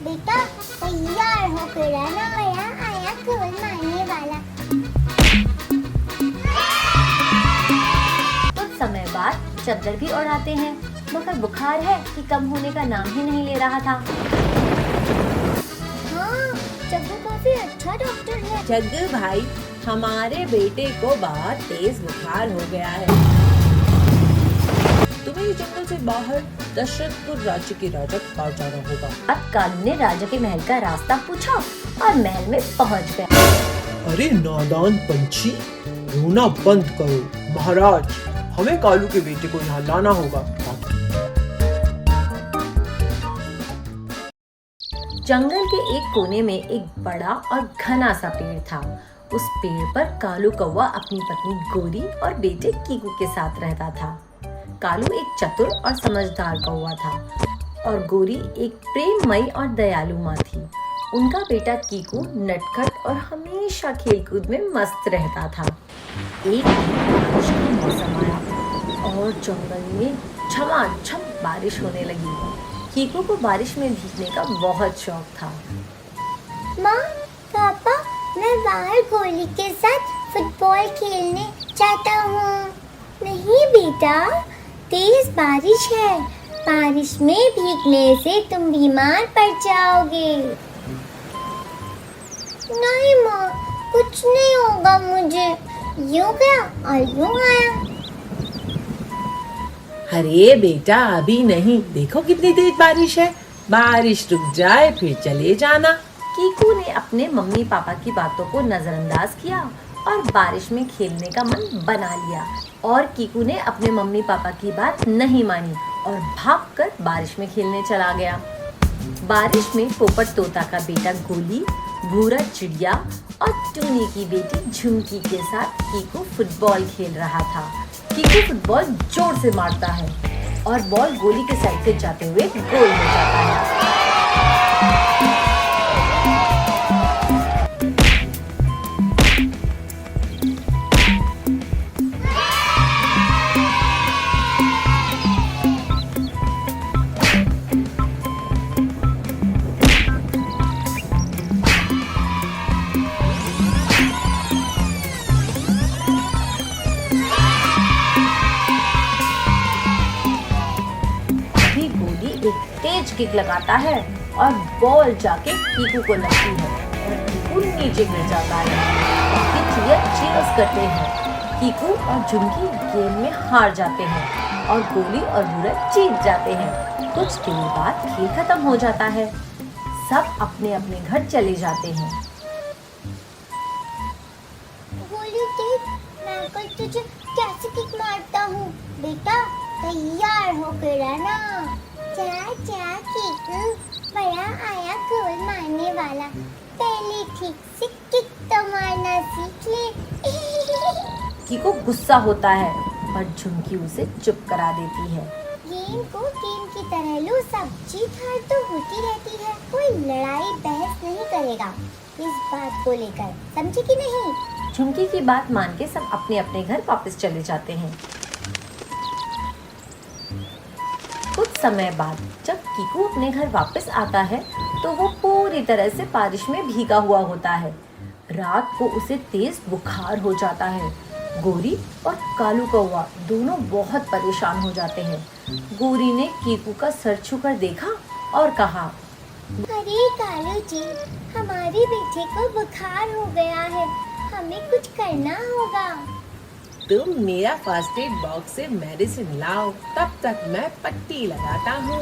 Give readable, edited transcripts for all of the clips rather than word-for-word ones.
बेटा तैयार होकर रहना, भैया आया कौन मारने वाला। कुछ समय बाद चद्दर भी उड़ाते हैं, मगर बुखार है कि कम होने का नाम ही नहीं ले रहा था। हाँ, जग्गू काफी अच्छा डॉक्टर है। जग्गू भाई, हमारे बेटे को बहुत तेज बुखार हो गया है। तुम्हें इस जंगल से बाहर दशरथपुर राज्य के राजा के पास जाना होगा। अब कालू ने राजा के महल का रास्ता पूछा और महल में पहुंच गया। अरे नादान पंछी, रोना बंद करो। महाराज, हमें कालू के बेटे को यहाँ लाना होगा। जंगल के एक कोने में एक बड़ा और घना सा पेड़ था। उस पेड़ पर कालू कौवा अपनी पत्नी गोरी और बेटे कीकू के साथ रहता था। कालू एक चतुर और समझदार कौवा था और गोरी एक प्रेममयी और दयालु माँ थी। उनका बेटा कीकू नटखट और हमेशा खेलकूद में मस्त रहता था। एक दिन बारिश का मौसम आया और जंगल में झमाझम बारिश होने लगी। कीकू को बारिश में भीगने का बहुत शौक था। माँ, पापा, मैं बाहर गोली के साथ फुटबॉल खेलने चाहता हूँ। नहीं बेटा, तेज बारिश है, बारिश में भीगने से तुम बीमार पड़ जाओगे। नहीं माँ, कुछ नहीं होगा मुझे। यूं गया और यूं आया। अरे बेटा, अभी नहीं, देखो कितनी तेज बारिश है। बारिश रुक जाए फिर चले जाना। कीकू ने अपने मम्मी पापा की बातों को नजरअंदाज किया और बारिश में खेलने का मन बना लिया। और कीकू ने अपने मम्मी पापा की बात नहीं मानी और भागकर बारिश में खेलने चला गया। बारिश में पोपट तोता का बेटा गोली, भूरा चिड़िया और टूनी की बेटी झुमकी के साथ कीकू फुटबॉल खेल रहा था। कीकू फुटबॉल जोर से मारता है और बॉल गोली के साइड से जाते हुए गोल हो जाता है। तेज किक लगाता है और बॉल जाके कीकू को लगती है और कीकू नीचे गिर जाता है। चीयर्स करते हैं। कीकू और झुमकी गेम में हार जाते हैं और गोली और भूरा जीत जाते हैं। कुछ देर बाद खेल खत्म हो जाता है। सब अपने अपने घर चले जाते हैं। गोली देख, मैं कल तुझे कैसे किक मारता हूँ। बेटा तैयार होकर रहना। चाचा कीकू, बड़ा आया गोल मारने वाला। पहले ठीक से किक तो मारना सीख ले। कीकू गुस्सा होता है पर झुमकी उसे चुप करा देती है। गेम को गेम की तरह लो, सब जीत हार तो होती रहती है। कोई लड़ाई बहस नहीं करेगा इस बात को लेकर, समझे कि नहीं? झुमकी की बात मान के सब अपने अपने घर वापस चले जाते हैं। कुछ समय बाद जब कीकू अपने घर वापस आता है तो वो पूरी तरह से बारिश में भीगा हुआ होता है। रात को उसे तेज बुखार हो जाता है। गोरी और कालू कौवा दोनों बहुत परेशान हो जाते हैं। गोरी ने कीकू का सर छूकर देखा और कहा, अरे कालू जी, हमारे बेटे को बुखार हो गया है, हमें कुछ करना होगा। तुम मेरा फर्स्ट एड बॉक्स से मेडिसिन लाओ, तब तक मैं पट्टी लगाता हूँ।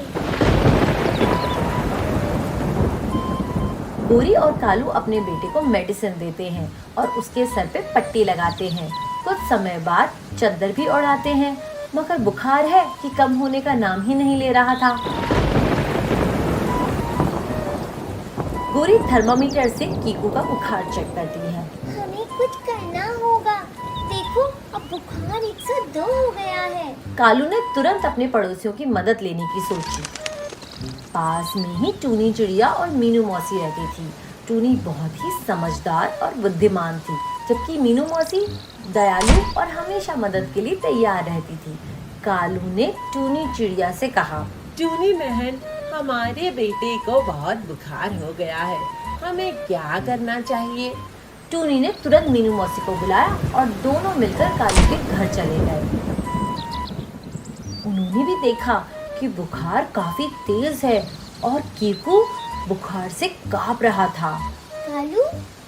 गोरी और कालू अपने बेटे को मेडिसिन देते हैं और उसके सर पे पट्टी लगाते हैं। कुछ समय बाद चद्दर भी उड़ाते हैं, मगर बुखार है कि कम होने का नाम ही नहीं ले रहा था। गोरी थर्मामीटर से कीकू का बुखार चेक करती है। हमें कुछ करना होगा, देखो अब बुखार 102 हो गया है। कालू ने तुरंत अपने पड़ोसियों की मदद लेने की सोची। पास में ही टूनी चिड़िया और मीनू मौसी रहती थी। टूनी बहुत ही समझदार और बुद्धिमान थी, जबकि मीनू मौसी दयालु और हमेशा मदद के लिए तैयार रहती थी। कालू ने टूनी चिड़िया से कहा, टूनी बहन, हमारे बेटे को बहुत बुखार हो गया है, हमें क्या करना चाहिए? टूनी ने तुरंत मीनू मौसी को बुलाया और दोनों मिलकर कालू के घर चले गए। उन्होंने भी देखा कि बुखार काफी तेज है और कीकू बुखार से कांप रहा था। कालू,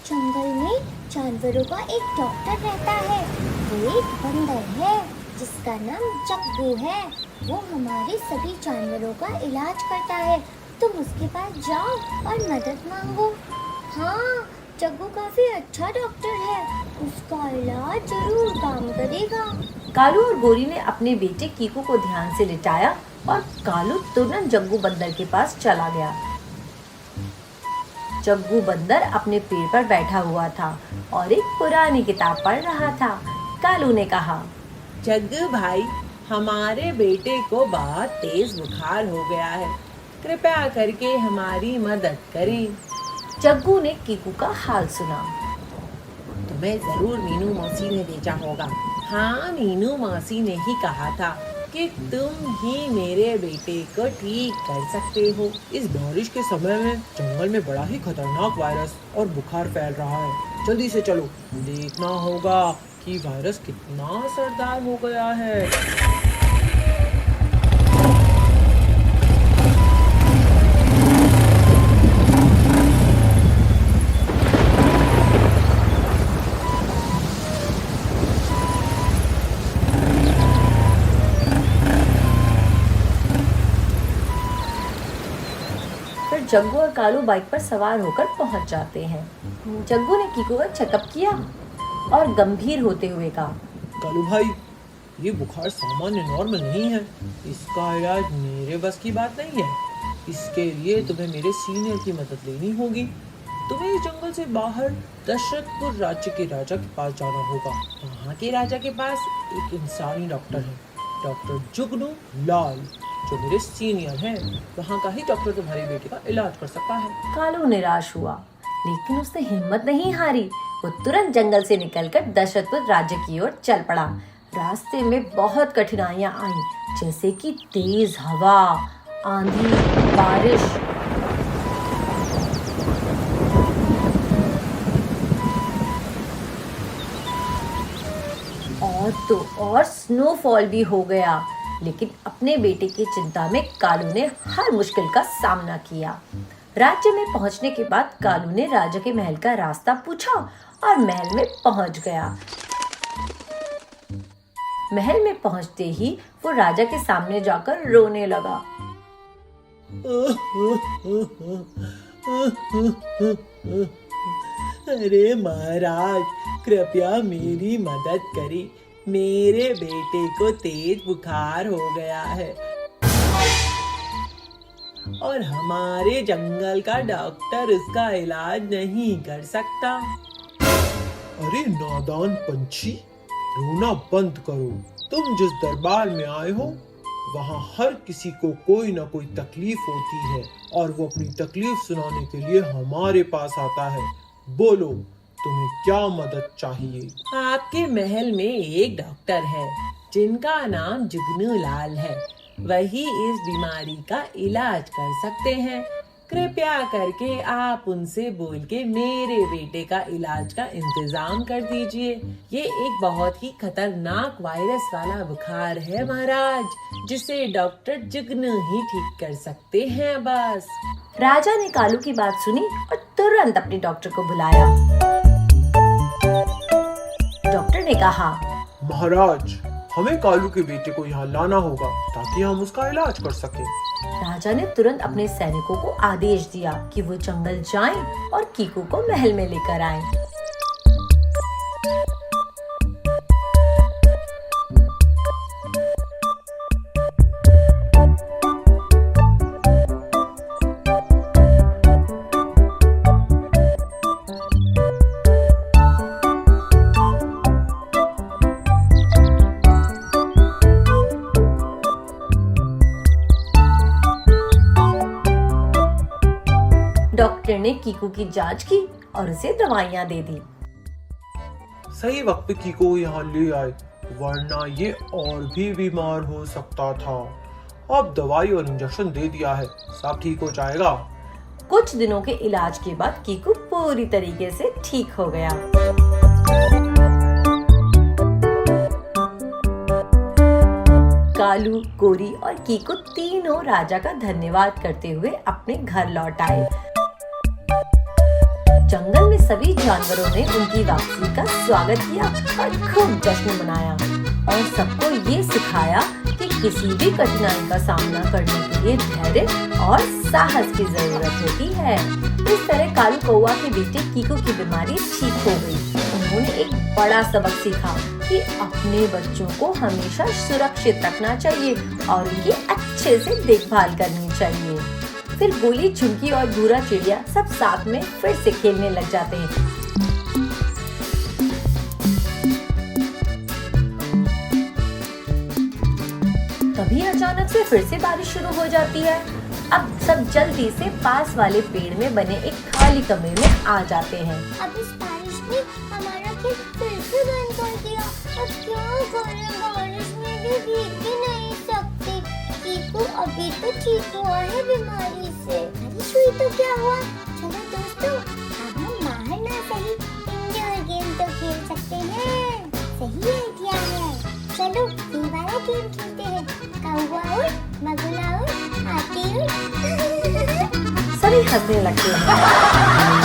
जंगल में जानवरों का एक डॉक्टर रहता है। वो एक बंदर है जिसका नाम जग्गू है। वो हमारे सभी जानवरों का इलाज करता है। तुम उसके पास जाओ और मदद मांगो। हाँ, जग्गू काफी अच्छा डॉक्टर है। उसका इलाज जरूर काम करेगा। कालू और गोरी ने अपने बेटे कीकू को ध्यान से लिटाया और कालू तुरंत जग्गू बंदर के पास चला गया। जग्गू बंदर अपने पेड़ पर बैठा हुआ था और एक पुरानी किताब पढ़ रहा था। कालू ने कहा, जग्गू भाई, हमारे बेटे को बहुत तेज बुखार हो गया है, कृपया करके हमारी मदद करें। जग्गू ने कीकू का हाल सुना। तुम्हें जरूर मीनू मौसी ने भेजा होगा। हाँ, मीनू मौसी ने ही कहा था कि तुम ही मेरे बेटे को ठीक कर सकते हो। इस बारिश के समय में जंगल में बड़ा ही खतरनाक वायरस और बुखार फैल रहा है। जल्दी से चलो, देखना होगा कि वायरस कितना असरदार हो गया है। फिर जग्गू और कालू बाइक पर सवार होकर पहुंच जाते हैं। जग्गू ने कीकू का चेकअप किया और गंभीर होते हुए कहा, कालू भाई, ये बुखार सामान्य नॉर्मल नहीं है। इसका इलाज मेरे बस की बात नहीं है। इसके लिए तुम्हें मेरे सीनियर की मदद लेनी होगी। तुम्हें इस जंगल से बाहर दशरथपुर राज्य के राजा के पास जाना होगा। वहाँ के राजा के पास एक इंसानी डॉक्टर है, डॉक्टर जुगनू लाल, जो मेरे सीनियर हैं। वहाँ का ही डॉक्टर तुम्हारे बेटे का इलाज कर सकता है। कालू निराश हुआ, लेकिन उसने हिम्मत नहीं हारी। वो तुरंत जंगल से निकलकर दशरथपुर राज्य की ओर चल पड़ा। रास्ते में बहुत कठिनाइयां आईं, जैसे कि तेज हवा, आंधी, बारिश और स्नोफॉल भी हो गया। लेकिन अपने बेटे की चिंता में कालू ने हर मुश्किल का सामना किया। राज्य में पहुंचने के बाद कालू ने राजा के महल का रास्ता पूछा और महल में पहुंच गया। महल में पहुंचते ही वो राजा के सामने जाकर रोने लगा। अरे महाराज, कृपया मेरी मदद करें। मेरे बेटे को तेज बुखार हो गया है और हमारे जंगल का डॉक्टर उसका इलाज नहीं कर सकता। अरे नादान पंछी, रोना बंद करो। तुम जिस दरबार में आए हो, वहाँ हर किसी को कोई ना कोई तकलीफ होती है और वो अपनी तकलीफ सुनाने के लिए हमारे पास आता है। बोलो, तुम्हें क्या मदद चाहिए? आपके महल में एक डॉक्टर है जिनका नाम जुगनू लाल है। वही इस बीमारी का इलाज कर सकते हैं। कृपया करके आप उनसे बोल के मेरे बेटे का इलाज का इंतजाम कर दीजिए। ये एक बहुत ही खतरनाक वायरस वाला बुखार है महाराज, जिसे डॉक्टर जुगनू ही ठीक कर सकते हैं। बस। राजा ने कालू की बात सुनी और तुरंत अपने डॉक्टर को बुलाया। डॉक्टर ने कहा, महाराज, हमें कालू के बेटे को यहाँ लाना होगा ताकि हम उसका इलाज कर सकें। राजा ने तुरंत अपने सैनिकों को आदेश दिया कि वो जंगल जाएं और कीकू को महल में लेकर आएं। डॉक्टर ने कीकू की जांच की और उसे दवाइयां दे दी। सही वक्त पे कीको यहाँ ले आए, वरना ये और भी बीमार हो सकता था अब दवाई और इंजेक्शन दे दिया है, सब ठीक हो जाएगा। कुछ दिनों के इलाज के बाद कीकू पूरी तरीके से ठीक हो गया। कालू, गोरी और कीकू तीनों राजा का धन्यवाद करते हुए अपने घर लौट आए। जंगल में सभी जानवरों ने उनकी वापसी का स्वागत किया और खूब जश्न मनाया और सबको ये सिखाया कि किसी भी कठिनाई का सामना करने के लिए धैर्य और साहस की जरूरत होती है। इस तरह कालू कौवा के बेटे कीकू की बीमारी ठीक हो गई। उन्होंने एक बड़ा सबक सीखा कि अपने बच्चों को हमेशा सुरक्षित रखना चाहिए और उनकी अच्छे से देखभाल करनी चाहिए। फिर गोली, झुमकी और भूरा चिड़िया सब साथ में फिर से खेलने लग जाते हैं। तभी अचानक से फिर से बारिश शुरू हो जाती है। अब सब जल्दी से पास वाले पेड़ में बने एक खाली कमरे में आ जाते हैं। अब इस बारिश ने हमारा खेत फिर से बंद कर दिया। अब क्या करें, बारिश में भी भीग ही नहीं सकते। कीकू अभी तो ठीक हुआ है बीमारी से। बारिश हुई तो क्या हुआ, चलो दोस्तों अब हम बाहर ना सही इंडोर गेम तो खेल सकते हैं। सही आइडिया है, चलो ये वाला गेम खेलते हैं। कौवा उड़, बगुला उड़, हाथी उड़। सभी हंसने लगते हैं।